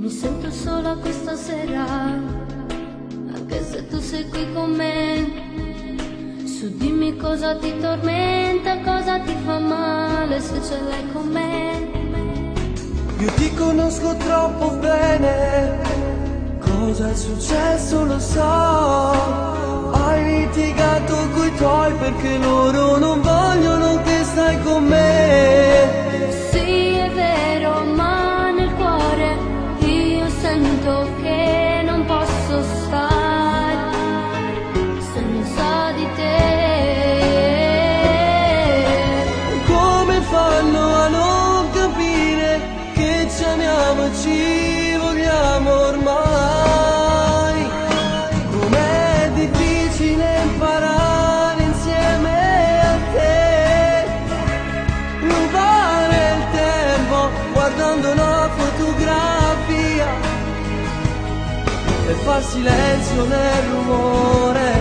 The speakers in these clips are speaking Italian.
Mi sento sola questa sera, anche se tu sei qui con me. Su dimmi cosa ti tormenta, cosa ti fa male se ce l'hai con me. Io ti conosco troppo bene, cosa è successo lo so. Hai litigato coi tuoi perché loro non vogliono che stai con me. Sì, è vero, ma nel cuore io sento che non posso stare senza di te. Come fanno a non capire che ci amiamo e ci vogliamo ormai? Com'è difficile imparare insieme a te, rubare il tempo guardando una fotografia e far silenzio nel rumore,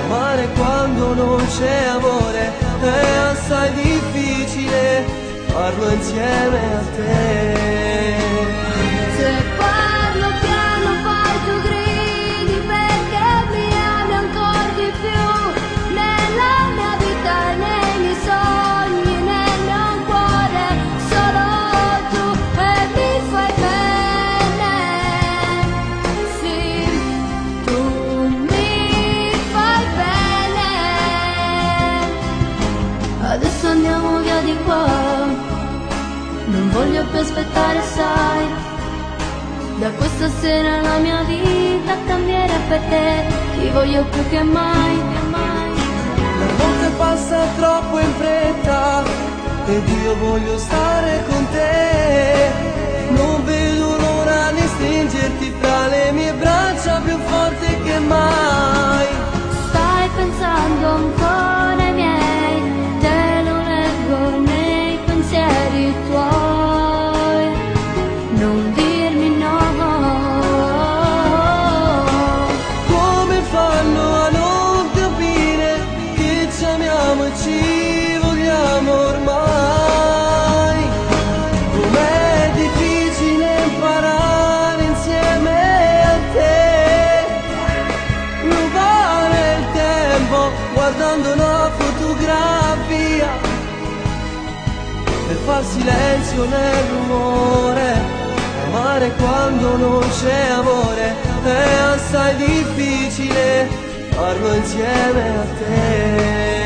amare quando non c'è amore. È assai difficile farlo insieme a te. Se parlo piano poi tu gridi perché mi ami ancora di più. Nella mia vita e nei miei sogni, nel mio cuore solo tu, e mi fai bene. Sì, tu mi fai bene. Adesso andiamo via di qua, non voglio più aspettare, sai. Da questa sera la mia vita cambierà per te, ti voglio più che mai, più mai. La notte passa troppo in fretta ed io voglio stare con te. Non vedo l'ora di stringerti tra le mie braccia più forte che mai. Stai pensando ancora ai miei, te lo leggo nei pensieri tuoi. Non dirmi no. Come fanno a non capire che ci amiamo e ci vogliamo ormai? Com'è difficile imparare insieme a te, rubare il tempo guardando una fotografia e far silenzio nel rumore, amare quando non c'è amore. È assai difficile farlo insieme a te.